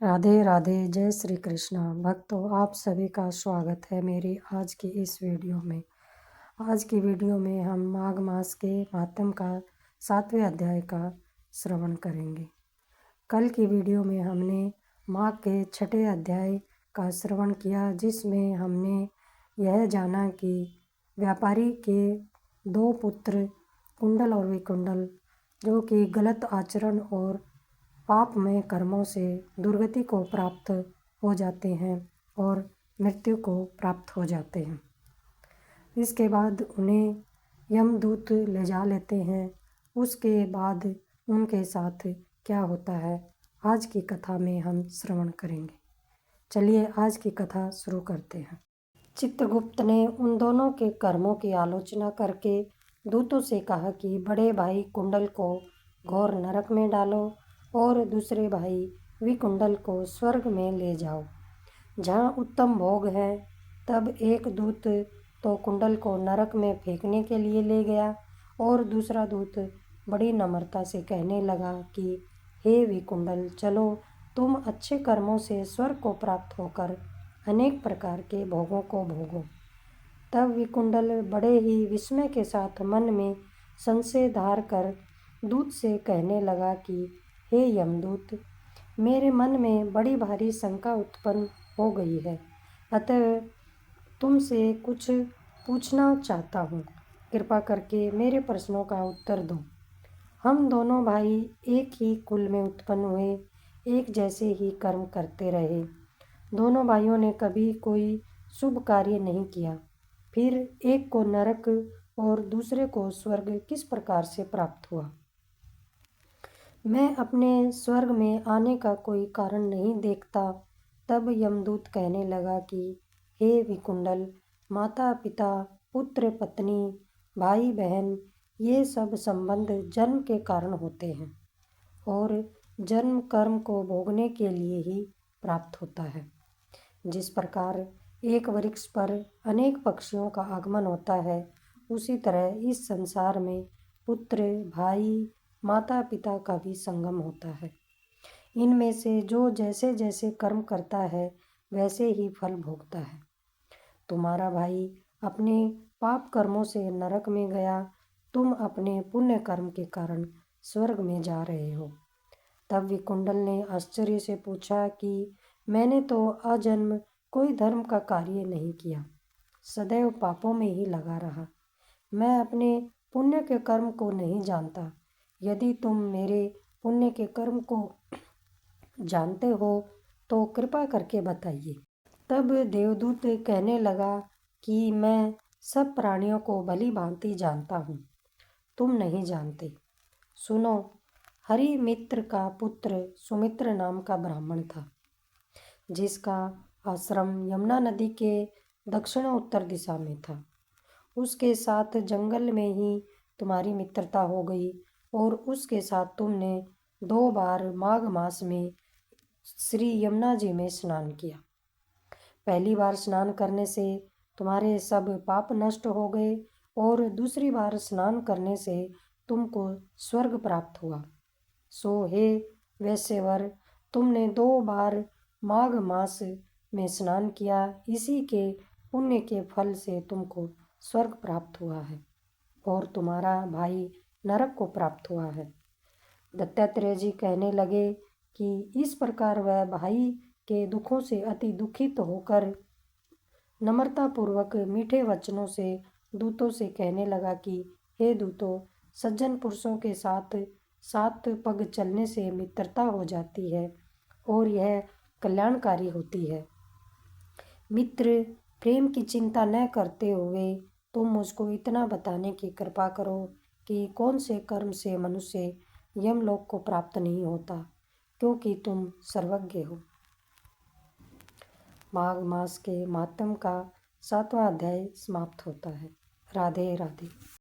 राधे राधे। जय श्री कृष्णा। भक्तों, आप सभी का स्वागत है मेरी आज की इस वीडियो में। आज की वीडियो में हम माघ मास के महात्म का 7वें अध्याय का श्रवण करेंगे। कल की वीडियो में हमने माघ के 6ठे अध्याय का श्रवण किया, जिसमें हमने यह जाना कि व्यापारी के 2 पुत्र कुंडल और विकुंडल, जो कि गलत आचरण और पापमय कर्मों से दुर्गति को प्राप्त हो जाते हैं और मृत्यु को प्राप्त हो जाते हैं। इसके बाद उन्हें यमदूत ले जा लेते हैं। उसके बाद उनके साथ क्या होता है, आज की कथा में हम श्रवण करेंगे। चलिए आज की कथा शुरू करते हैं। चित्रगुप्त ने उन दोनों के कर्मों की आलोचना करके दूतों से कहा कि बड़े भाई कुंडल को घोर नरक में डालो और दूसरे भाई विकुंडल को स्वर्ग में ले जाओ, जहाँ उत्तम भोग है। तब एक दूत तो कुंडल को नरक में फेंकने के लिए ले गया और दूसरा दूत बड़ी नम्रता से कहने लगा कि हे विकुंडल, चलो, तुम अच्छे कर्मों से स्वर्ग को प्राप्त होकर अनेक प्रकार के भोगों को भोगो। तब विकुंडल बड़े ही विस्मय के साथ मन में संशय धार कर दूत से कहने लगा कि हे यमदूत, मेरे मन में बड़ी भारी शंका उत्पन्न हो गई है, अतः तुमसे कुछ पूछना चाहता हूँ। कृपा करके मेरे प्रश्नों का उत्तर दो। हम दोनों भाई एक ही कुल में उत्पन्न हुए, एक जैसे ही कर्म करते रहे। दोनों भाइयों ने कभी कोई शुभ कार्य नहीं किया, फिर एक को नरक और दूसरे को स्वर्ग किस प्रकार से प्राप्त हुआ? मैं अपने स्वर्ग में आने का कोई कारण नहीं देखता। तब यमदूत कहने लगा कि हे विकुंडल, माता पिता, पुत्र पत्नी, भाई बहन, ये सब संबंध जन्म के कारण होते हैं और जन्म कर्म को भोगने के लिए ही प्राप्त होता है। जिस प्रकार एक वृक्ष पर अनेक पक्षियों का आगमन होता है, उसी तरह इस संसार में पुत्र, भाई, माता पिता का भी संगम होता है। इनमें से जो जैसे जैसे कर्म करता है वैसे ही फल भोगता है। तुम्हारा भाई अपने पाप कर्मों से नरक में गया, तुम अपने पुण्य कर्म के कारण स्वर्ग में जा रहे हो। तब विकुंडल ने आश्चर्य से पूछा कि मैंने तो आजन्म कोई धर्म का कार्य नहीं किया, सदैव पापों में ही लगा रहा। मैं अपने पुण्य के कर्म को नहीं जानता। यदि तुम मेरे पुण्य के कर्म को जानते हो तो कृपा करके बताइए। तब देवदूत कहने लगा कि मैं सब प्राणियों को भली भांति जानता हूँ, तुम नहीं जानते। सुनो, हरिमित्र का पुत्र सुमित्र नाम का ब्राह्मण था, जिसका आश्रम यमुना नदी के दक्षिण उत्तर दिशा में था। उसके साथ जंगल में ही तुम्हारी मित्रता हो गई और उसके साथ तुमने 2 बार माघ मास में श्री यमुना जी में स्नान किया। पहली बार स्नान करने से तुम्हारे सब पाप नष्ट हो गए और दूसरी बार स्नान करने से तुमको स्वर्ग प्राप्त हुआ। सो हे वैश्यवर, तुमने 2 बार माघ मास में स्नान किया, इसी के पुण्य के फल से तुमको स्वर्ग प्राप्त हुआ है और तुम्हारा भाई नरक को प्राप्त हुआ है। दत्तात्रेय जी कहने लगे कि इस प्रकार वह भाई के दुखों से अति दुखित होकर नम्रतापूर्वक मीठे वचनों से दूतों से कहने लगा कि हे दूतों, सज्जन पुरुषों के साथ 7 पग चलने से मित्रता हो जाती है और यह कल्याणकारी होती है। मित्र, प्रेम की चिंता न करते हुए तुम मुझको इतना बताने की कृपा करो कि कौन से कर्म से मनुष्य यमलोक को प्राप्त नहीं होता, क्योंकि तुम सर्वज्ञ हो। माघ मास के महात्म का 7वां अध्याय समाप्त होता है। राधे राधे।